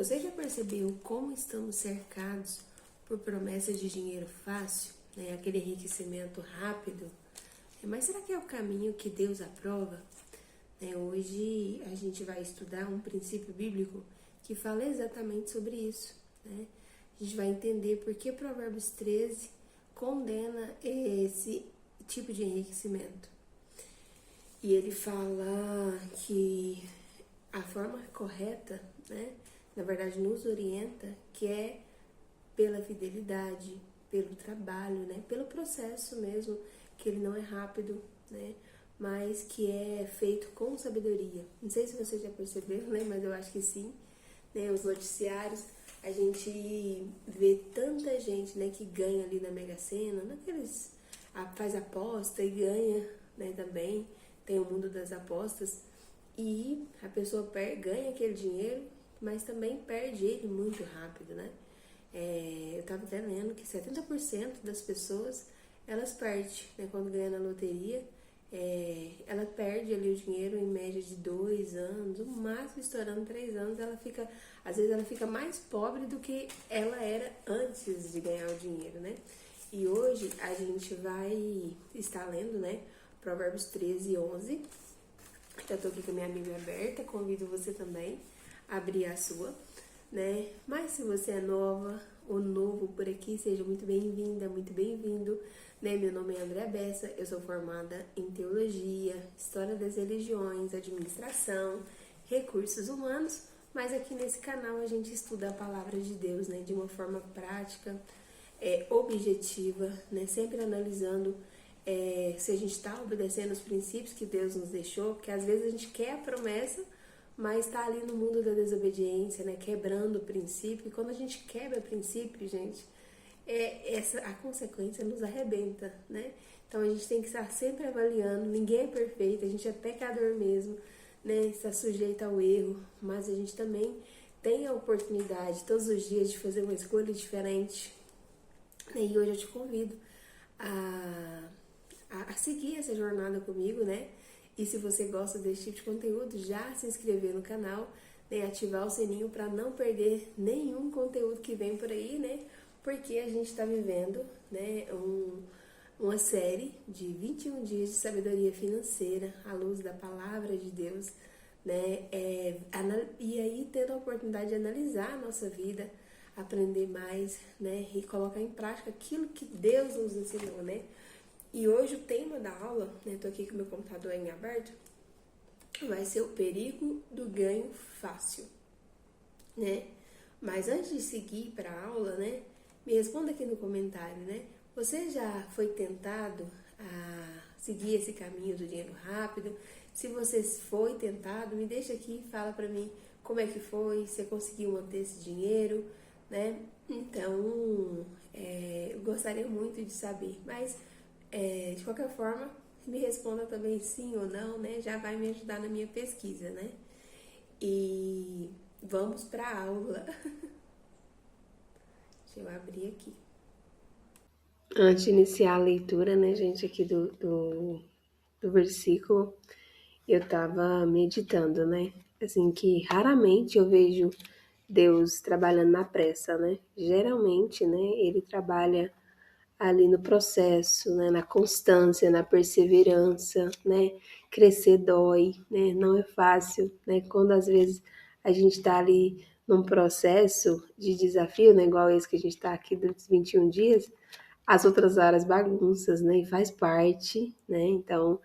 Você já percebeu como estamos cercados por promessas de dinheiro fácil, né? Aquele enriquecimento rápido? Mas será que é o caminho que Deus aprova? Hoje a gente vai estudar um princípio bíblico que fala exatamente sobre isso, né? A gente vai entender por que Provérbios 13 condena esse tipo de enriquecimento. E ele fala que a forma correta, né, na verdade nos orienta, que é pela fidelidade, pelo trabalho, né, pelo processo mesmo, que ele não é rápido, né, mas que é feito com sabedoria. Não sei se você já percebeu, né, mas eu acho que sim, né, os noticiários, a gente vê tanta gente, né, que ganha ali na Mega Sena, naqueles, faz aposta e ganha, né, também, tem o mundo das apostas, e a pessoa ganha aquele dinheiro, mas também perde ele muito rápido, né? Eu estava até lendo que 70% das pessoas, elas perdem, né? Quando ganha na loteria, ela perde ali o dinheiro em média de 2 anos, o máximo estourando 3 anos, às vezes ela fica mais pobre do que ela era antes de ganhar o dinheiro, né? E hoje a gente vai estar lendo, né, Provérbios 13, 11. Já estou aqui com a minha Bíblia aberta, convido você também a abrir a sua, né? Mas se você é nova ou novo por aqui, seja muito bem-vinda, muito bem-vindo, né? Meu nome é Andréa Bessa, eu sou formada em Teologia, História das Religiões, Administração, Recursos Humanos, mas aqui nesse canal a gente estuda a Palavra de Deus, né? De uma forma prática, objetiva, né? Sempre analisando se a gente está obedecendo os princípios que Deus nos deixou, porque às vezes a gente quer a promessa, mas está ali no mundo da desobediência, né, quebrando o princípio, e quando a gente quebra o princípio, gente, a consequência nos arrebenta, né? Então a gente tem que estar sempre avaliando, ninguém é perfeito, a gente é pecador mesmo, né, está sujeito ao erro, mas a gente também tem a oportunidade todos os dias de fazer uma escolha diferente, né? E hoje eu te convido a seguir essa jornada comigo, né? E se você gosta desse tipo de conteúdo, já se inscrever no canal, né? Ativar o sininho para não perder nenhum conteúdo que vem por aí, né? Porque a gente está vivendo, né, uma série de 21 dias de sabedoria financeira à luz da palavra de Deus, né? E aí tendo a oportunidade de analisar a nossa vida, aprender mais, né? E colocar em prática aquilo que Deus nos ensinou, né? E hoje o tema da aula, né, tô aqui com o meu computador em aberto, vai ser o perigo do ganho fácil, né? Mas antes de seguir para a aula, né, me responda aqui no comentário, né? Você já foi tentado a seguir esse caminho do dinheiro rápido? Se você foi tentado, me deixa aqui e fala para mim como é que foi, você conseguiu manter esse dinheiro, né? Então, eu gostaria muito de saber, mas de qualquer forma, me responda também sim ou não, né? Já vai me ajudar na minha pesquisa, né? E vamos para a aula. Deixa eu abrir aqui. Antes de iniciar a leitura, né, gente, aqui do versículo, eu tava meditando, né? Assim, que raramente eu vejo Deus trabalhando na pressa, né? Geralmente, né, ele trabalha ali no processo, né, na constância, na perseverança, né? Crescer dói, né? Não é fácil, né? Quando às vezes a gente está ali num processo de desafio, né, igual esse que a gente está aqui dos 21 dias, as outras áreas bagunças, né? E faz parte, né? Então,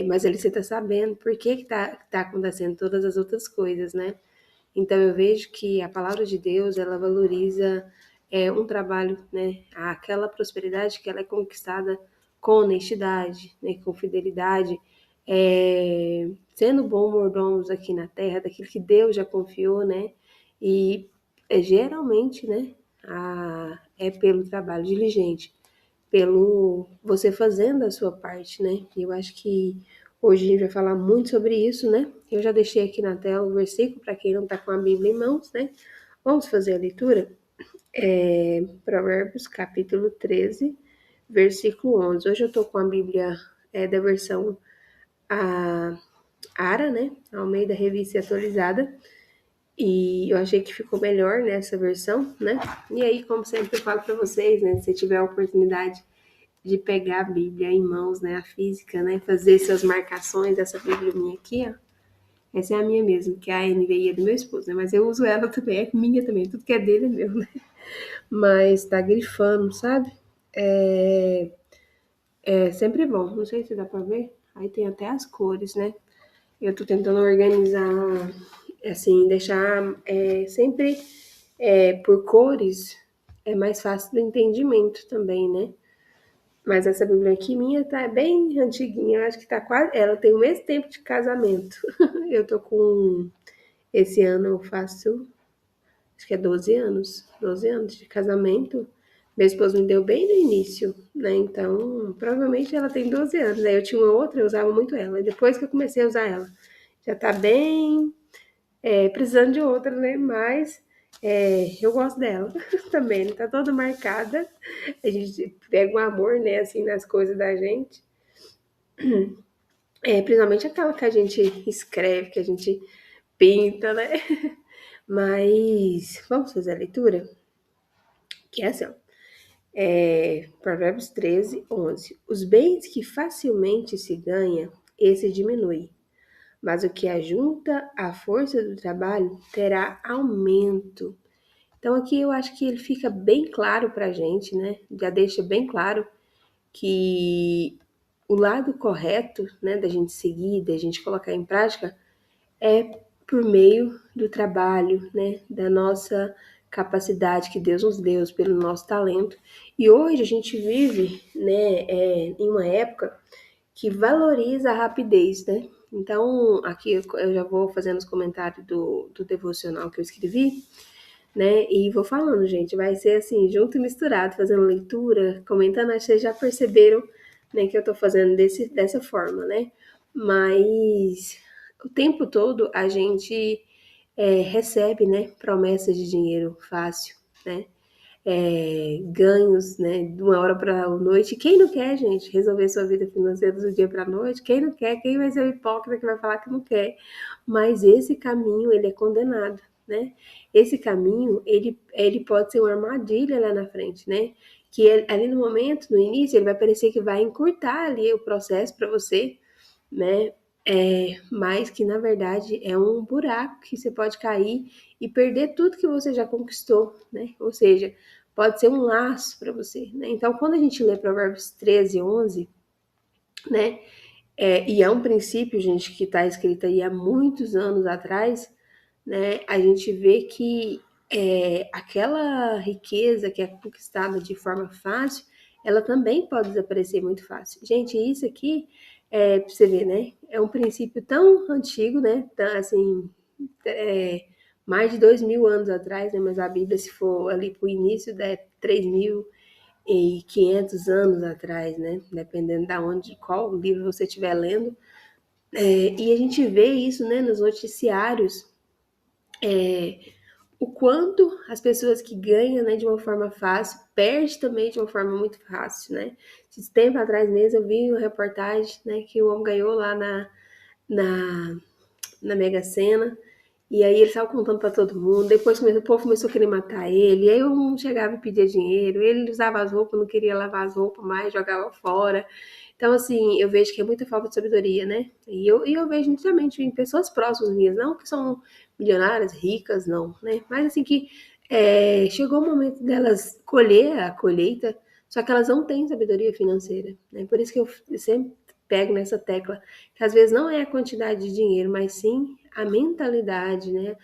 mas ali você está sabendo por que tá acontecendo todas as outras coisas, né? Então eu vejo que a palavra de Deus, ela valoriza um trabalho, né? Aquela prosperidade que ela é conquistada com honestidade, né? Com fidelidade, sendo bom mordomos aqui na terra, daquilo que Deus já confiou, né? E geralmente, né? É pelo trabalho diligente, pelo você fazendo a sua parte, né? E eu acho que hoje a gente vai falar muito sobre isso, né? Eu já deixei aqui na tela o versículo para quem não está com a Bíblia em mãos, né? Vamos fazer a leitura? Provérbios capítulo 13, versículo 11. Hoje eu estou com a Bíblia da versão ARA, né? Almeida Revista Atualizada. E eu achei que ficou melhor nessa versão, né? E aí, como sempre eu falo para vocês, né? Se tiver a oportunidade de pegar a Bíblia em mãos, né? A física, né? Fazer suas marcações, essa Bíblia minha aqui, ó. Essa é a minha mesmo, que é a NVI é do meu esposo, né? Mas eu uso ela também, é minha também, tudo que é dele é meu, né? Mas tá grifando, sabe? É sempre bom, não sei se dá pra ver. Aí tem até as cores, né? Eu tô tentando organizar, assim, deixar sempre por cores, é mais fácil do entendimento também, né? Mas essa Bíblia aqui minha tá bem antiguinha, eu acho que tá quase. Ela tem o mesmo tempo de casamento. Eu tô com. Esse ano eu faço, acho que é 12 anos. 12 anos de casamento. Meu esposo me deu bem no início, né? Então, provavelmente ela tem 12 anos. Aí eu tinha uma outra, eu usava muito ela. E depois que eu comecei a usar ela, já tá bem precisando de outra, né? Mas eu gosto dela também, né? Tá toda marcada. A gente pega um amor, né, assim, nas coisas da gente. Principalmente aquela que a gente escreve, que a gente pinta, né? Mas vamos fazer a leitura? Que é assim, ó. Provérbios 13, 11. Os bens que facilmente se ganha, esse diminui. Mas o que ajunta a força do trabalho terá aumento. Então aqui eu acho que ele fica bem claro pra gente, né? Já deixa bem claro que o lado correto, né, da gente seguir, da gente colocar em prática, é por meio do trabalho, né, da nossa capacidade que Deus nos deu, pelo nosso talento. E hoje a gente vive, né, em uma época que valoriza a rapidez, né? Então, aqui eu já vou fazendo os comentários do devocional que eu escrevi, né? E vou falando, gente, vai ser assim, junto e misturado, fazendo leitura, comentando, acho que vocês já perceberam, né, que eu tô fazendo dessa forma, né? Mas o tempo todo a gente recebe, né, promessas de dinheiro fácil, né? Ganhos, né, de uma hora para a noite. Quem não quer, gente, resolver sua vida financeira do dia para a noite? Quem não quer? Quem vai ser o hipócrita que vai falar que não quer? Mas esse caminho, ele é condenado, né? Esse caminho, ele pode ser uma armadilha lá na frente, né? Que ali no momento, no início, ele vai parecer que vai encurtar ali o processo para você, né? Mas que na verdade é um buraco que você pode cair e perder tudo que você já conquistou, né? Ou seja, pode ser um laço para você, né? Então, quando a gente lê Provérbios 13, 11, né? E é um princípio, gente, que está escrito aí há muitos anos atrás, né? A gente vê que aquela riqueza que é conquistada de forma fácil, ela também pode desaparecer muito fácil. Gente, isso aqui, pra você ver, né? É um princípio tão antigo, né? Tão, assim, mais de 2.000 anos atrás, né? Mas a Bíblia, se for ali para o início, é 3.500 anos atrás, né? Dependendo da onde, qual livro você estiver lendo. E a gente vê isso, né, nos noticiários, o quanto as pessoas que ganham, né, de uma forma fácil, perde também de uma forma muito fácil, né? Esse tempo atrás mesmo eu vi uma reportagem, né, que o homem ganhou lá na, na Mega Sena. E aí ele estava contando para todo mundo. Depois o povo começou a querer matar ele. E aí um chegava e pedia dinheiro. Ele usava as roupas, não queria lavar as roupas mais, jogava fora. Então, assim, eu vejo que é muita falta de sabedoria, né? E eu vejo justamente em pessoas próximas minhas, não que são milionárias, ricas, não, né? Mas assim que chegou o momento delas colher a colheita, só que elas não têm sabedoria financeira, né? Por isso que eu sempre pego nessa tecla, que às vezes não é a quantidade de dinheiro, mas sim a mentalidade, né?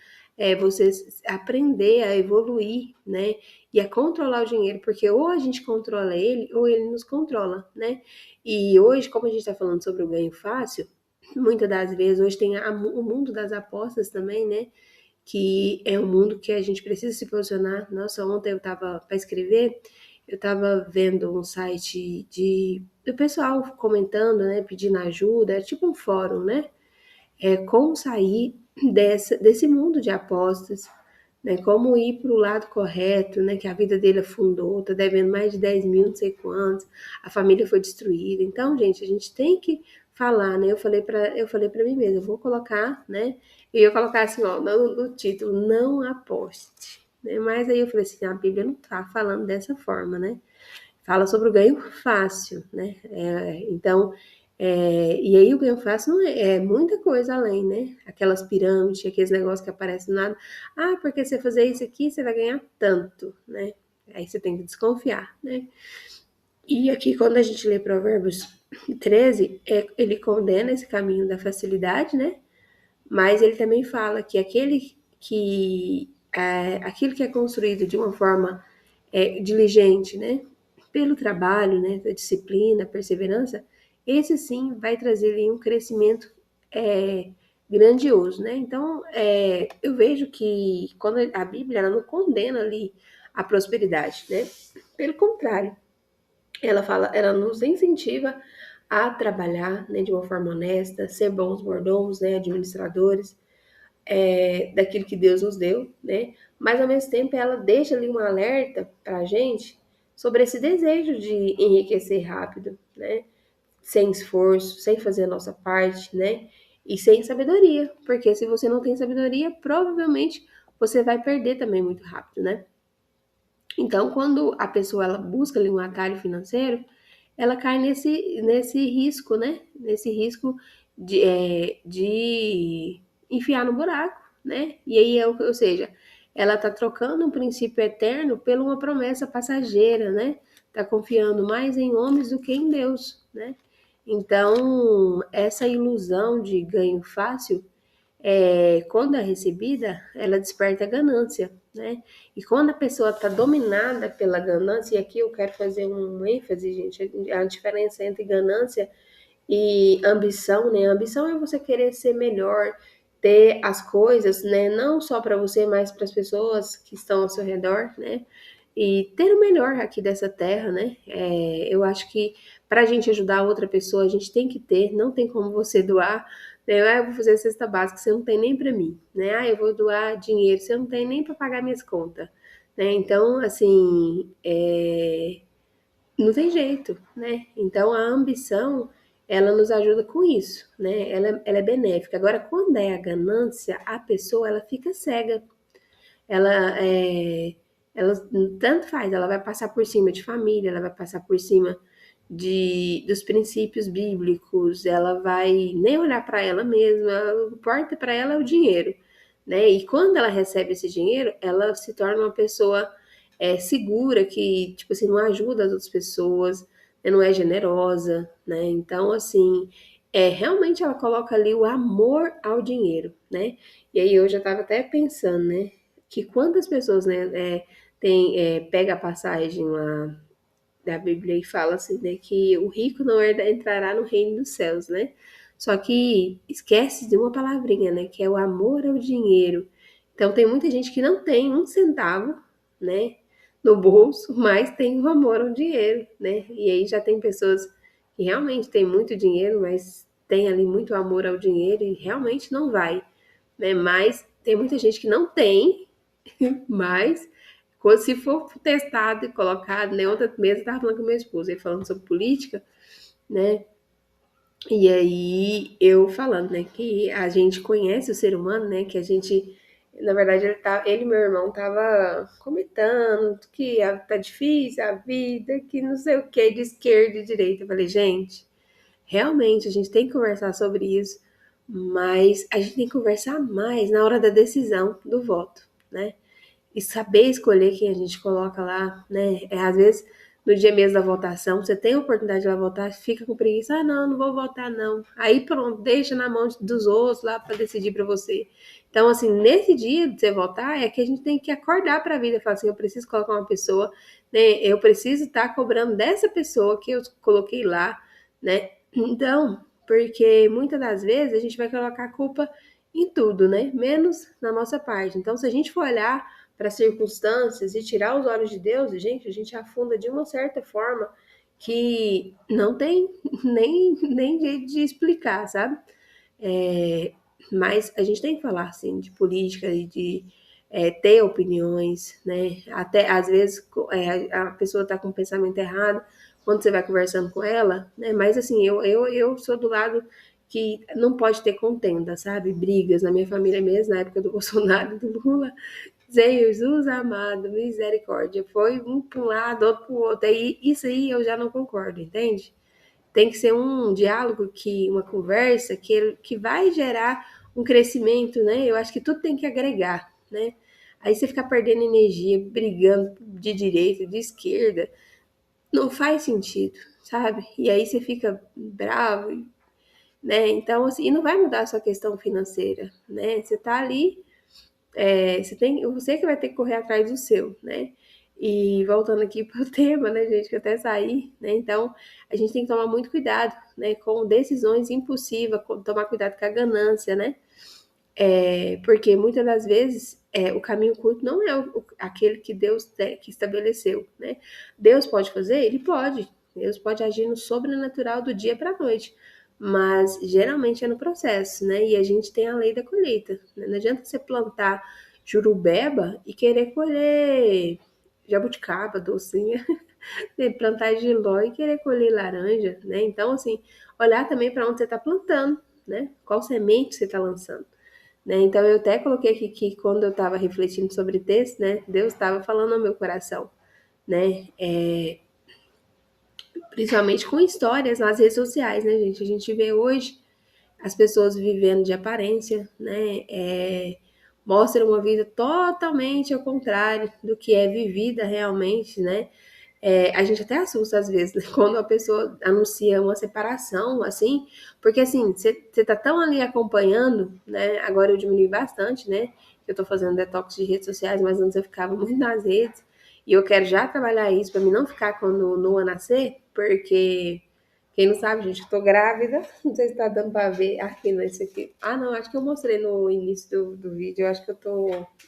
Você aprender a evoluir, né? E a controlar o dinheiro, porque ou a gente controla ele, ou ele nos controla, né? E hoje, como a gente está falando sobre o ganho fácil, muitas das vezes hoje tem o mundo das apostas também, né? Que é um mundo que a gente precisa se posicionar. Nossa, ontem eu estava para escrever, eu estava vendo um site do pessoal comentando, né? Pedindo ajuda, é tipo um fórum, né? Como sair desse mundo de apostas, né? Como ir para o lado correto, né? Que a vida dele afundou, tá devendo mais de 10 mil, não sei quantos, a família foi destruída. Então, gente, a gente tem que falar, né? Eu falei para mim mesma, eu vou colocar, né? Eu ia colocar assim, ó, no título, não aposte. Né? Mas aí eu falei assim, a Bíblia não tá falando dessa forma, né? Fala sobre o ganho fácil, né? Então, e aí o ganho fácil não é muita coisa além, né? Aquelas pirâmides, aqueles negócios que aparecem do nada. Ah, porque você fazer isso aqui, você vai ganhar tanto, né? Aí você tem que desconfiar, né? E aqui, quando a gente lê Provérbios 13, ele condena esse caminho da facilidade, né? Mas ele também fala que aquilo que é construído de uma forma diligente, né? Pelo trabalho, né? Da disciplina, perseverança, esse sim vai trazer ali um crescimento é, grandioso, né? Então, eu vejo que quando a Bíblia ela não condena ali a prosperidade, né? Pelo contrário, ela fala, ela nos incentiva a trabalhar, né, de uma forma honesta, ser bons mordomos, né, administradores, daquilo que Deus nos deu, né? Mas ao mesmo tempo ela deixa ali um alerta para a gente sobre esse desejo de enriquecer rápido, né? Sem esforço, sem fazer a nossa parte, né? E sem sabedoria, porque se você não tem sabedoria, provavelmente você vai perder também muito rápido, né? Então, quando a pessoa ela busca ali um atalho financeiro, ela cai nesse risco, né? Nesse risco de enfiar no buraco, né? E aí, ou seja, ela tá trocando um princípio eterno por uma promessa passageira, né? Tá confiando mais em homens do que em Deus, né? Então, essa ilusão de ganho fácil quando é recebida, ela desperta ganância, né? E quando a pessoa está dominada pela ganância, e aqui eu quero fazer um ênfase, gente, a diferença entre ganância e ambição, né? A ambição é você querer ser melhor, ter as coisas, né? Não só para você, mas para as pessoas que estão ao seu redor, né? E ter o melhor aqui dessa terra, né? Eu acho que para a gente ajudar outra pessoa, a gente tem que ter, não tem como você doar, né? Ah, eu vou fazer cesta básica, você não tem nem para mim, né? Ah, eu vou doar dinheiro, você não tem nem para pagar minhas contas, né? Então, assim, não tem jeito, né? Então, a ambição, ela nos ajuda com isso, né? Ela é benéfica. Agora, quando é a ganância, a pessoa, ela fica cega, ela ela tanto faz, ela vai passar por cima de família, ela vai passar por cima dos princípios bíblicos, ela vai nem olhar para ela mesma, o que importa para ela é o dinheiro, né? E quando ela recebe esse dinheiro, ela se torna uma pessoa segura, que, tipo assim, não ajuda as outras pessoas, né? Não é generosa, né? Então, assim, realmente ela coloca ali o amor ao dinheiro, né? E aí eu já estava até pensando, né? Que quantas pessoas, né, pega a passagem lá da Bíblia e fala assim, né, que o rico não entrará no reino dos céus, né? Só que esquece de uma palavrinha, né, que é o amor ao dinheiro. Então tem muita gente que não tem um centavo, né, no bolso, mas tem o amor ao dinheiro, né? E aí já tem pessoas que realmente têm muito dinheiro, mas tem ali muito amor ao dinheiro e realmente não vai, né? Mas tem muita gente que não tem, mas se for testado e colocado, né? Outra mesa eu tava falando com meu esposo, ele falando sobre política, né? E aí eu falando, né, que a gente conhece o ser humano, né? Que a gente, na verdade, ele e meu irmão tava comentando que tá difícil a vida, que não sei o que, de esquerda e direita. Eu falei, gente, realmente a gente tem que conversar sobre isso, mas a gente tem que conversar mais na hora da decisão do voto, né? E saber escolher quem a gente coloca lá, né? Às vezes, no dia mesmo da votação, você tem a oportunidade de ir lá votar, fica com preguiça, ah, não, não vou votar, não. Aí pronto, deixa na mão dos outros lá para decidir para você. Então, assim, nesse dia de você votar, é que a gente tem que acordar para a vida, falar assim, eu preciso colocar uma pessoa, né? Eu preciso estar cobrando dessa pessoa que eu coloquei lá, né? Então, porque muitas das vezes a gente vai colocar a culpa em tudo, né? Menos na nossa parte. Então, se a gente for olhar para as circunstâncias e tirar os olhos de Deus, gente, a gente afunda de uma certa forma que não tem nem jeito de explicar, sabe? É, mas a gente tem que falar, assim, de política e de ter opiniões, né? Até, às vezes, a pessoa está com o pensamento errado quando você vai conversando com ela, né? Mas, assim, eu sou do lado que não pode ter contenda, sabe? Brigas na minha família mesmo, na época do Bolsonaro e do Lula. Jesus amado, misericórdia. Foi um para um lado, outro para o outro. Aí, isso aí eu já não concordo, entende? Tem que ser um diálogo, uma conversa que vai gerar um crescimento, né? Eu acho que tudo tem que agregar, né? Aí você ficar perdendo energia, brigando de direita, de esquerda, não faz sentido, sabe? E aí você fica bravo, né? Então, assim, e não vai mudar a sua questão financeira, né? Você tá ali, você que vai ter que correr atrás do seu, né? E voltando aqui para o tema, né, gente, que eu até saí, né? Então, a gente tem que tomar muito cuidado, né, com decisões impulsivas, tomar cuidado com a ganância, né? Porque muitas das vezes o caminho curto não é aquele que Deus que estabeleceu, né? Deus pode fazer? Ele pode. Deus pode agir no sobrenatural do dia para a noite, mas geralmente é no processo, né? E a gente tem a lei da colheita, né? Não adianta você plantar jurubeba e querer colher jabuticaba, docinha, né? Plantar giló e querer colher laranja, né? Então, assim, olhar também para onde você está plantando, né? Qual semente você está lançando. Né? Então eu até coloquei aqui que quando eu estava refletindo sobre o texto, né, Deus estava falando ao meu coração, né, principalmente com histórias nas redes sociais, né, gente? A gente vê hoje as pessoas vivendo de aparência, né, mostram uma vida totalmente ao contrário do que é vivida realmente, né? A gente até assusta às vezes, né, quando a pessoa anuncia uma separação, assim, porque assim, você tá tão ali acompanhando, né? Agora eu diminui bastante, né? Eu tô fazendo detox de redes sociais, mas antes eu ficava muito nas redes, e eu quero já trabalhar isso para mim não ficar quando o Noah nascer, porque quem não sabe, gente, eu tô grávida, não sei se tá dando pra ver aqui nesse aqui. Ah, não, acho que eu mostrei no início do vídeo, eu acho que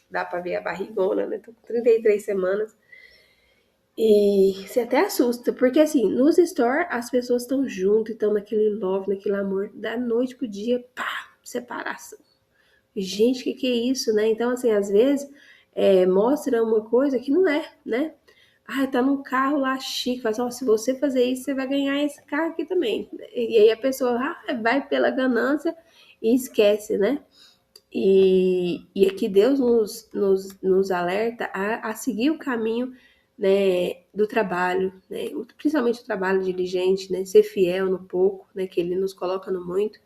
dá pra ver a barrigona, né? Tô com 33 semanas. E você até assusta, porque assim, nos store as pessoas estão junto e estão naquele love, naquele amor, da noite pro dia, pá, separação. Gente, que é isso, né? Então, assim, às vezes mostra uma coisa que não é, né? Ah, tá num carro lá chique, faz, ó, se você fazer isso, você vai ganhar esse carro aqui também. E aí a pessoa vai pela ganância e esquece, né? E aqui Deus nos alerta a seguir o caminho, né, do trabalho, né, principalmente o trabalho diligente, né, ser fiel no pouco, né, que Ele nos coloca no muito.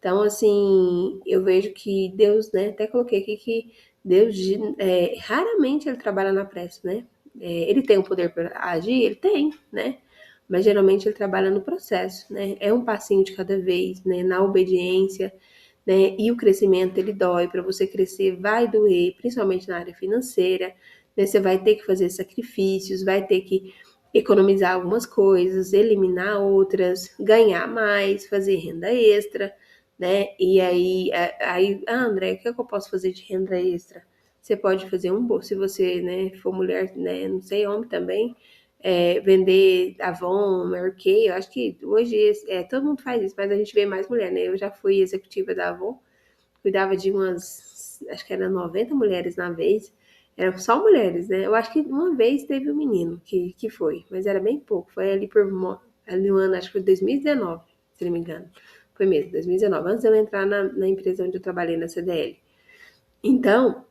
Então, assim, eu vejo que Deus, né, até coloquei aqui que Deus, raramente Ele trabalha na pressa, né? Ele tem o poder para agir? Ele tem, né? Mas geralmente Ele trabalha no processo, né? É um passinho de cada vez, né, na obediência, né? E o crescimento ele dói, para você crescer vai doer, principalmente na área financeira, né? Você vai ter que fazer sacrifícios, vai ter que economizar algumas coisas, eliminar outras, ganhar mais, fazer renda extra, né? E André, o que é que eu posso fazer de renda extra? Você pode fazer se você, né, for mulher, né, não sei, homem também, vender Avon, Mary Kay, eu acho que hoje todo mundo faz isso, mas a gente vê mais mulher, né? Eu já fui executiva da Avon, cuidava de acho que era 90 mulheres na vez, eram só mulheres, né? Eu acho que uma vez teve um menino que foi, mas era bem pouco, foi ali no ano, acho que foi 2019, se não me engano. Foi mesmo, 2019, antes de eu entrar na empresa onde eu trabalhei, na CDL. Então,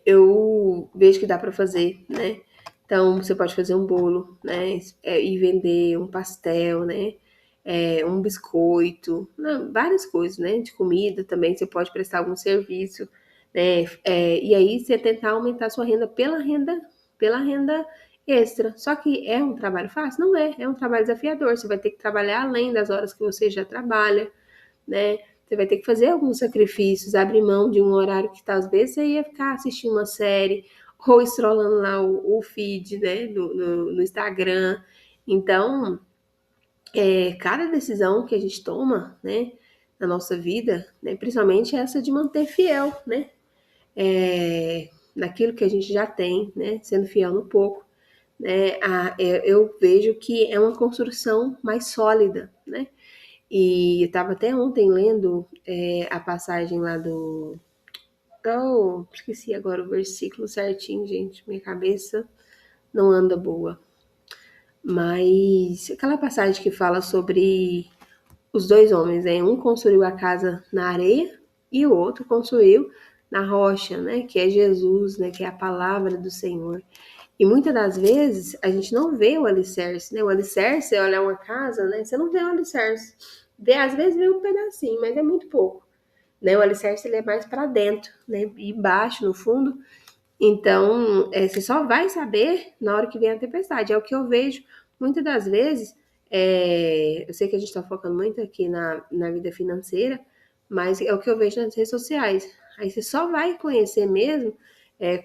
eu vejo que dá para fazer, né? Então, você pode fazer um bolo, né? E vender um pastel, né? Um biscoito, não, várias coisas, né? De comida também, você pode prestar algum serviço, né? E aí você tentar aumentar a sua renda pela renda extra. Só que é um trabalho fácil? Não é, é um trabalho desafiador. Você vai ter que trabalhar além das horas que você já trabalha, né? Você vai ter que fazer alguns sacrifícios, abrir mão de um horário que às vezes você ia ficar assistindo uma série ou scrollando lá o feed, né, no Instagram. Então, cada decisão que a gente toma, né, na nossa vida, né, principalmente essa de manter fiel, né, naquilo que a gente já tem, né, sendo fiel no pouco, né, eu vejo que é uma construção mais sólida, né, e eu estava até ontem lendo a passagem lá do. Oh, esqueci agora o versículo certinho, gente. Minha cabeça não anda boa. Mas aquela passagem que fala sobre os dois homens, né? Um construiu a casa na areia e o outro construiu na rocha, né? Que é Jesus, né? Que é a palavra do Senhor. E muitas das vezes a gente não vê o alicerce, né? O alicerce, você olhar uma casa, né? Você não vê o alicerce. Vê, às vezes vê um pedacinho, mas é muito pouco, né? O alicerce ele é mais para dentro, né? E embaixo, no fundo, então, você só vai saber na hora que vem a tempestade. É o que eu vejo muitas das vezes. Eu sei que a gente está focando muito aqui na vida financeira, mas é o que eu vejo nas redes sociais. Aí você só vai conhecer mesmo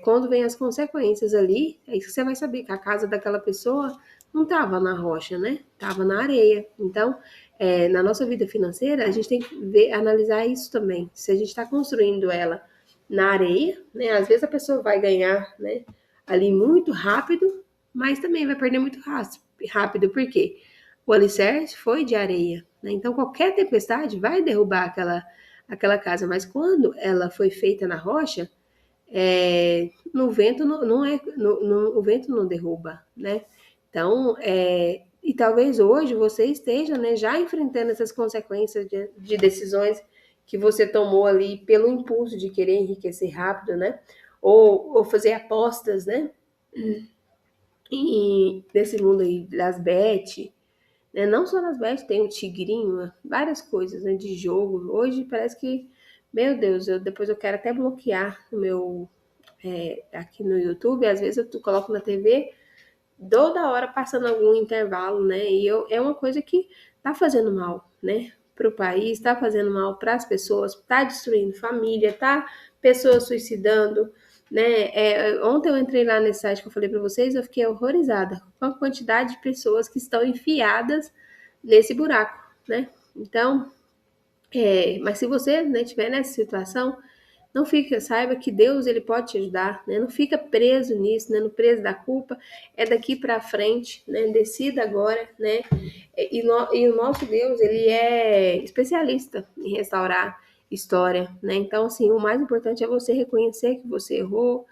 quando vem as consequências ali. Aí você vai saber que a casa daquela pessoa não estava na rocha, né? Estava na areia. Então, na nossa vida financeira, a gente tem que ver, analisar isso também. Se a gente está construindo ela na areia, né? Às vezes a pessoa vai ganhar, né, ali muito rápido, mas também vai perder muito rápido, porque o alicerce foi de areia, né? Então qualquer tempestade vai derrubar aquela casa, mas quando ela foi feita na rocha, no vento não é, o vento não derruba, né? Então, e talvez hoje você esteja, né, já enfrentando essas consequências de decisões que você tomou ali pelo impulso de querer enriquecer rápido, né? Ou fazer apostas, né? E desse mundo aí das bet, né? Não só nas bet, tem o tigrinho, várias coisas, né, de jogo. Hoje parece que, meu Deus, depois eu quero até bloquear o meu aqui no YouTube, às vezes eu coloco na TV, toda hora passando algum intervalo, né? E é uma coisa que tá fazendo mal, né? Para o país, tá fazendo mal para as pessoas, tá destruindo família, tá pessoas suicidando, né? Ontem eu entrei lá nesse site que eu falei para vocês, eu fiquei horrorizada com a quantidade de pessoas que estão enfiadas nesse buraco, né? Então, mas se você, né, tiver nessa situação, não fica, saiba que Deus ele pode te ajudar, né? Não fica preso nisso, né? No preso da culpa, é daqui para frente, né? Decida agora, né? E o nosso Deus ele é especialista em restaurar história, né? Então assim, o mais importante é você reconhecer que você errou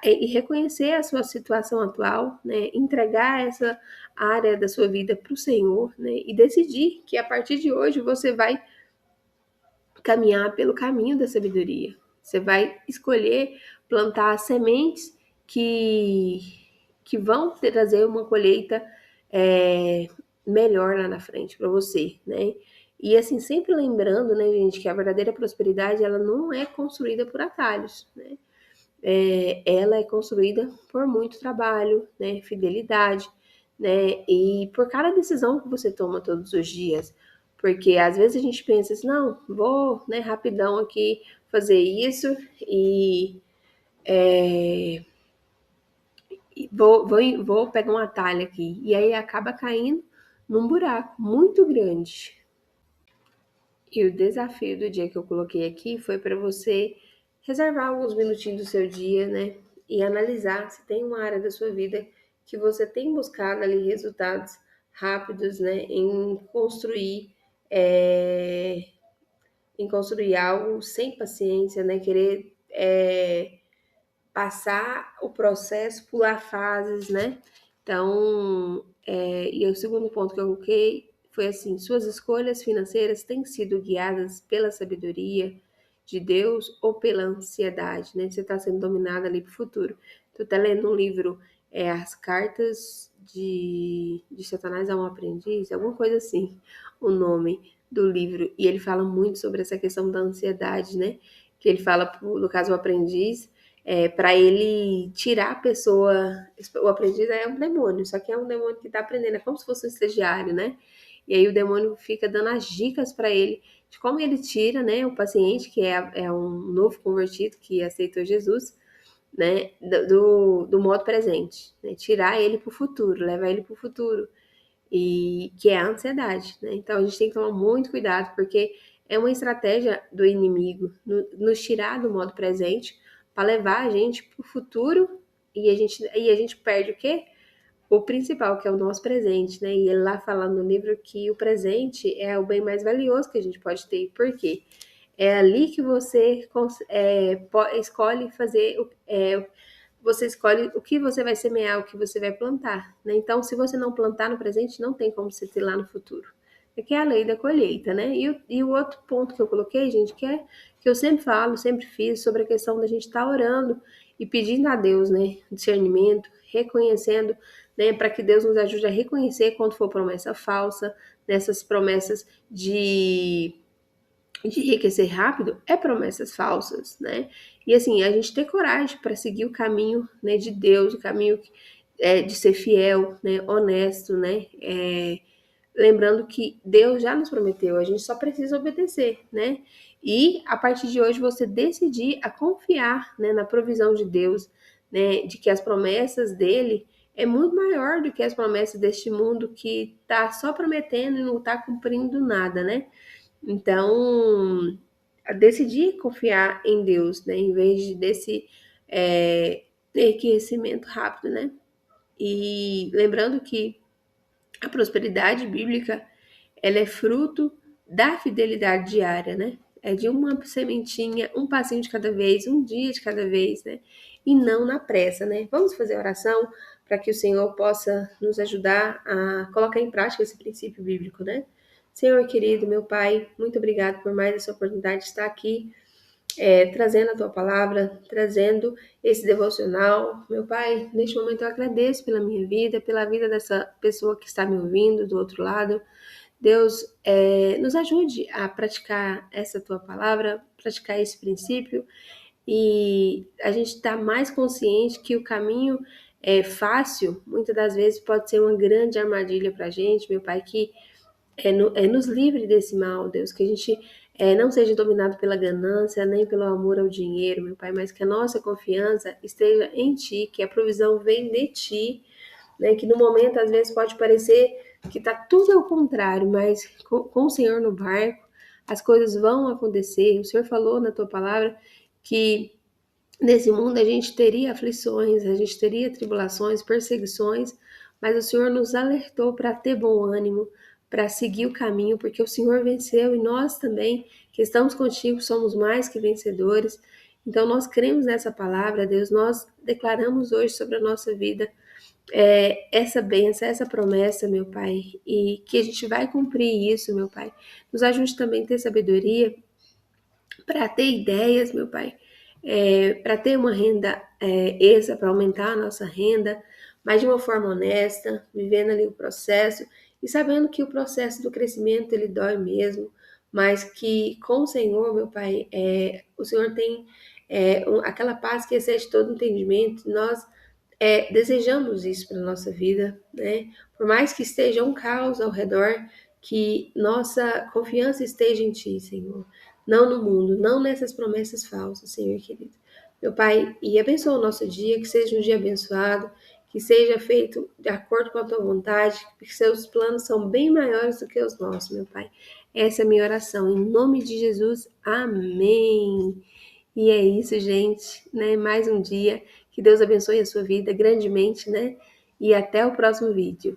e reconhecer a sua situação atual, né? Entregar essa área da sua vida para o Senhor, né? E decidir que a partir de hoje você vai caminhar pelo caminho da sabedoria. Você vai escolher plantar sementes que, que vão trazer uma colheita é, melhor lá na frente para você, né? E assim, sempre lembrando, né, gente, que a verdadeira prosperidade ela não é construída por atalhos, né? Ela é construída por muito trabalho, né, fidelidade, né, e por cada decisão que você toma todos os dias. Porque às vezes a gente pensa assim, não, vou, né, rapidão aqui fazer isso e, é, vou pegar um atalho aqui. E aí acaba caindo num buraco muito grande. E o desafio do dia que eu coloquei aqui foi para você reservar alguns minutinhos do seu dia, né? E analisar se tem uma área da sua vida que você tem buscado ali resultados rápidos, né? É, em construir algo sem paciência, né? Querer passar o processo, pular fases, né? Então, e o segundo ponto que eu coloquei foi assim: suas escolhas financeiras têm sido guiadas pela sabedoria de Deus ou pela ansiedade, né? Você está sendo dominado ali para o futuro. Tu tá lendo um livro, As Cartas de Satanás a um Aprendiz, alguma coisa assim, o nome do livro. E ele fala muito sobre essa questão da ansiedade, né? Que ele fala, no caso, o aprendiz, para ele tirar a pessoa. O aprendiz é um demônio, só que é um demônio que está aprendendo, é como se fosse um estagiário, né? E aí o demônio fica dando as dicas para ele de como ele tira, né, o paciente, que é um novo convertido que aceitou Jesus, né, do modo presente, né? Tirar ele para o futuro, levar ele para o futuro, e que é a ansiedade, né? Então a gente tem que tomar muito cuidado, porque é uma estratégia do inimigo nos tirar do modo presente para levar a gente para o futuro e a gente perde o quê? O principal, que é o nosso presente, né? E ele lá fala no livro que o presente é o bem mais valioso que a gente pode ter. Por quê? É ali que você escolhe fazer, você escolhe o que você vai semear, o que você vai plantar, né? Então, se você não plantar no presente, não tem como você ter lá no futuro. que é a lei da colheita, né? E o outro ponto que eu coloquei, gente, que eu sempre falo, sempre fiz, sobre a questão da gente estar orando e pedindo a Deus, né, discernimento, reconhecendo, né, para que Deus nos ajude a reconhecer quando for promessa falsa, nessas promessas de enriquecer rápido, é promessas falsas, né? E assim, a gente ter coragem para seguir o caminho, né, de Deus, o caminho de ser fiel, né, honesto, né? Lembrando que Deus já nos prometeu, a gente só precisa obedecer, né? E a partir de hoje você decidir a confiar, né, na provisão de Deus, né, de que as promessas dele é muito maior do que as promessas deste mundo que tá só prometendo e não tá cumprindo nada, né? Então, decidir confiar em Deus, né, em vez desse enriquecimento rápido, né? E lembrando que a prosperidade bíblica, ela é fruto da fidelidade diária, né? É de uma sementinha, um passinho de cada vez, um dia de cada vez, né? E não na pressa, né? Vamos fazer oração para que o Senhor possa nos ajudar a colocar em prática esse princípio bíblico, né? Senhor querido, meu Pai, muito obrigado por mais essa oportunidade de estar aqui trazendo a tua palavra, trazendo esse devocional. Meu Pai, neste momento eu agradeço pela minha vida, pela vida dessa pessoa que está me ouvindo do outro lado. Deus, nos ajude a praticar essa tua palavra, praticar esse princípio e a gente está mais consciente que o caminho fácil, muitas das vezes, pode ser uma grande armadilha para a gente, meu Pai, que nos livre desse mal, Deus, que a gente não seja dominado pela ganância, nem pelo amor ao dinheiro, meu Pai, mas que a nossa confiança esteja em Ti, que a provisão vem de Ti, né, que no momento às vezes pode parecer que está tudo ao contrário, mas com o Senhor no barco, as coisas vão acontecer. O Senhor falou na Tua palavra que nesse mundo a gente teria aflições, a gente teria tribulações, perseguições, mas o Senhor nos alertou para ter bom ânimo, para seguir o caminho, porque o Senhor venceu e nós também, que estamos contigo, somos mais que vencedores. Então nós cremos nessa palavra, Deus, nós declaramos hoje sobre a nossa vida essa bênção, essa promessa, meu Pai, e que a gente vai cumprir isso, meu Pai. Nos ajude também a ter sabedoria para ter ideias, meu Pai, para ter uma renda extra, para aumentar a nossa renda, mas de uma forma honesta, vivendo ali o processo e sabendo que o processo do crescimento ele dói mesmo, mas que com o Senhor, meu Pai, o Senhor tem aquela paz que excede todo entendimento. Nós desejamos isso para nossa vida, né? Por mais que esteja um caos ao redor, que nossa confiança esteja em Ti, Senhor, não no mundo, não nessas promessas falsas, Senhor querido. Meu Pai, e abençoa o nosso dia, que seja um dia abençoado, que seja feito de acordo com a Tua vontade, porque Seus planos são bem maiores do que os nossos, meu Pai. Essa é a minha oração, em nome de Jesus, amém. E é isso, gente, né? Mais um dia. Que Deus abençoe a sua vida grandemente, né? E até o próximo vídeo.